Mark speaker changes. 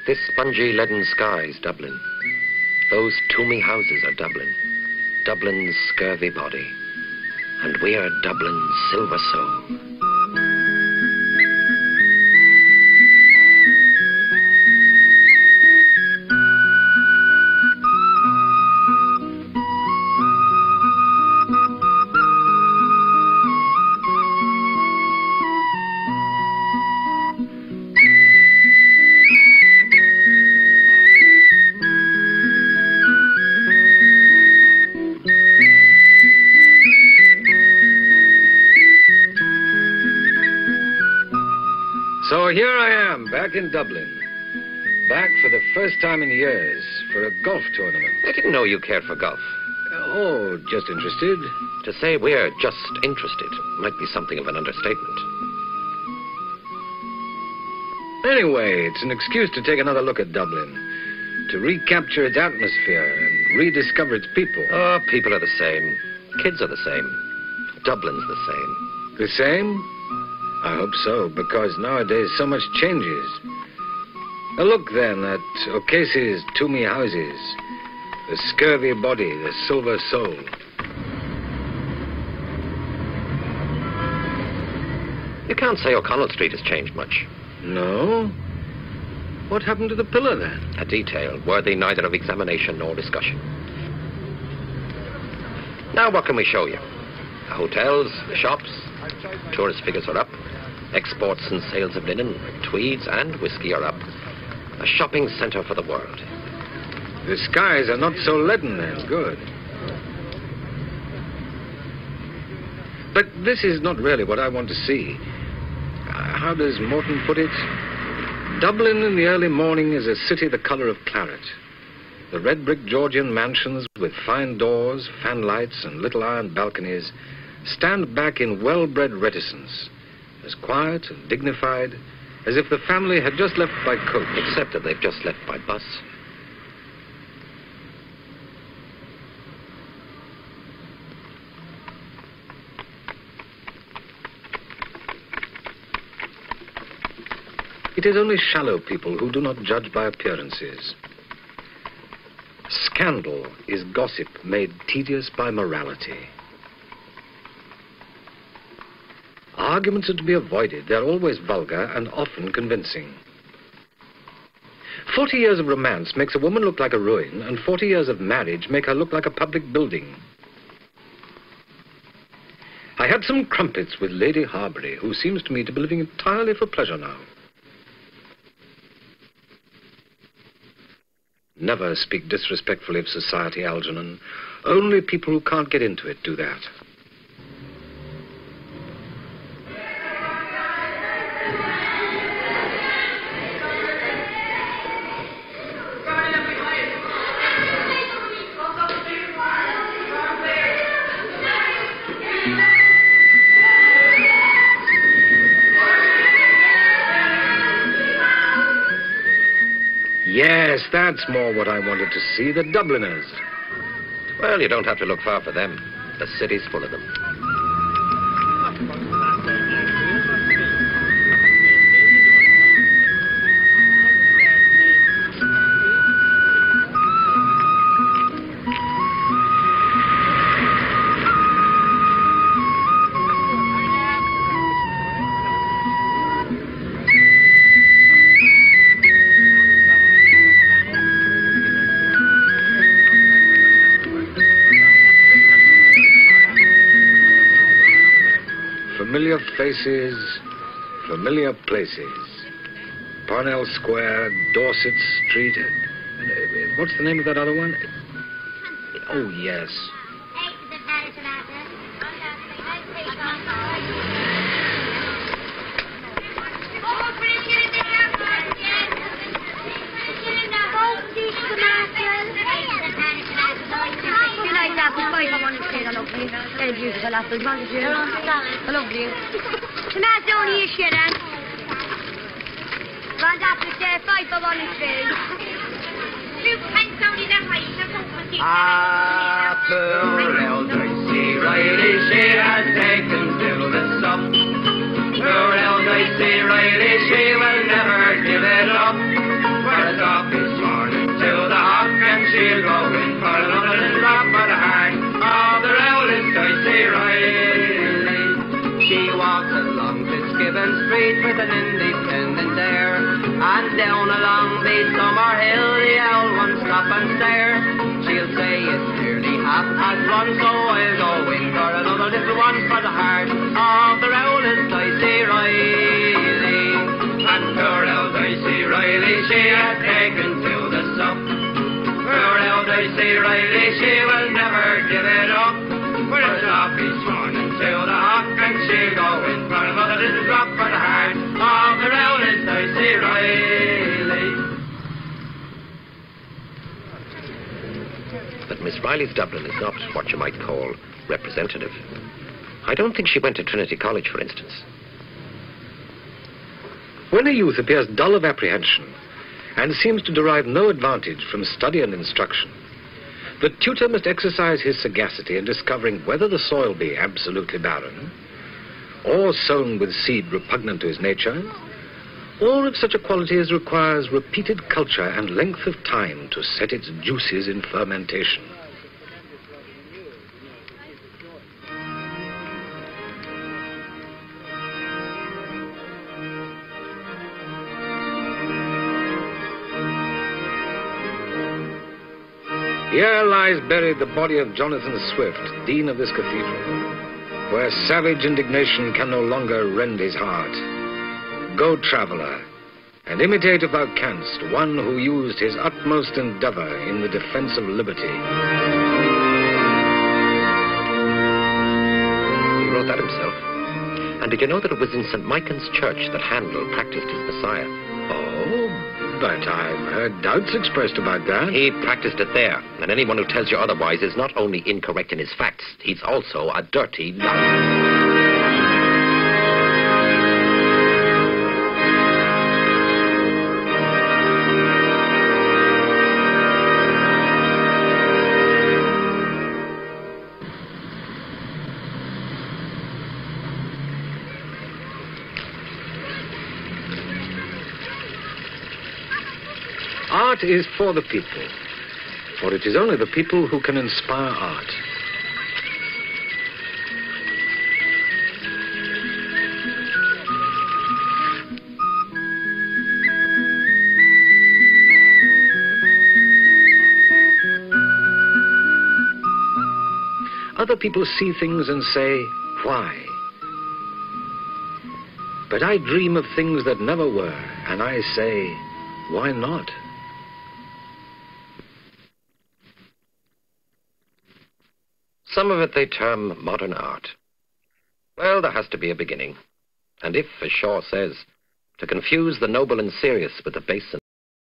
Speaker 1: This spongy leaden sky is Dublin. Those tombing houses are Dublin. Dublin's scurvy body. And we are Dublin's silver soul.
Speaker 2: So here I am, back in Dublin. Back for the first time in years for a golf tournament.
Speaker 1: I didn't know you cared for golf.
Speaker 2: Oh, just interested.
Speaker 1: To say we're just interested might be something of an understatement.
Speaker 2: Anyway, it's an excuse to take another look at Dublin, to recapture its atmosphere and rediscover its people.
Speaker 1: Oh, people are the same. Kids are the same. Dublin's the same.
Speaker 2: The same? I hope so, because nowadays so much changes. A look, then, at O'Casey's tombing houses, the scurvy body, the silver soul.
Speaker 1: You can't say O'Connell Street has changed much.
Speaker 2: No? What happened to the pillar, then?
Speaker 1: A detail worthy neither of examination nor discussion. Now, what can we show you? The hotels, the shops. Tourist figures are up. Exports and sales of linen, tweeds and whiskey are up. A shopping centre for the world.
Speaker 2: The skies are not so leaden, then. Good. But this is not really what I want to see. How does Morton put it? Dublin in the early morning is a city the colour of claret. The red brick Georgian mansions with fine doors, fan lights and little iron balconies stand back in well-bred reticence, as quiet and dignified as if the family had just left by coach.
Speaker 1: Except that they've just left by bus.
Speaker 2: It is only shallow people who do not judge by appearances. Scandal is gossip made tedious by morality. Arguments are to be avoided. They're always vulgar and often convincing. 40 years of romance makes a woman look like a ruin, and 40 years of marriage make her look like a public building. I had some crumpets with Lady Harbury, who seems to me to be living entirely for pleasure now. Never speak disrespectfully of society, Algernon. Only people who can't get into it do that. Yes, that's more what I wanted to see, the Dubliners.
Speaker 1: Well, you don't have to look far for them. The city's full of them.
Speaker 2: Familiar faces, familiar places. Parnell Square, Dorset Street. What's the name of that other one? Oh, yes.
Speaker 3: Beautiful apples, won't you? I love you. Tomato only a shit, then. Grand apples there, 5 for 1 and 2. 2 pence only the height, that's all for the
Speaker 4: Apple, L-Dicey, Riley, she has taken to the sum. Poor L-Dicey, Riley, she will never give it up. For the down along the summer hill, the owl won't stop and stare. She'll say it's nearly 1:30, so I'll go in for another little one for the heart of the rowless Dicey Riley. And poor old Dicey Riley, she has taken to the sup. Poor old Dicey Riley, she will never give it up. For a sloppy swan into the hock, and she'll go in for another little drop for the heart of the rowless Dicey Riley.
Speaker 1: But Miss Riley's Dublin is not what you might call representative. I don't think she went to Trinity College, for instance.
Speaker 2: When a youth appears dull of apprehension and seems to derive no advantage from study and instruction, the tutor must exercise his sagacity in discovering whether the soil be absolutely barren, or sown with seed repugnant to his nature, or if such a quality as requires repeated culture and length of time to set its juices in fermentation. Here lies buried the body of Jonathan Swift, Dean of this cathedral, where savage indignation can no longer rend his heart. Go, traveller, and imitate if thou canst one who used his utmost endeavour in the defence of liberty.
Speaker 1: He wrote that himself. And did you know that it was in St. Michan's Church that Handel practiced his Messiah?
Speaker 2: Oh, but I've heard doubts expressed about that.
Speaker 1: He practiced it there, and anyone who tells you otherwise is not only incorrect in his facts, he's also a dirty liar.
Speaker 2: Art is for the people, for it is only the people who can inspire art. Other people see things and say, why? But I dream of things that never were, and I say, why not?
Speaker 1: Some of it they term modern art. Well, there has to be a beginning. And if, as Shaw says, to confuse the noble and serious with the base and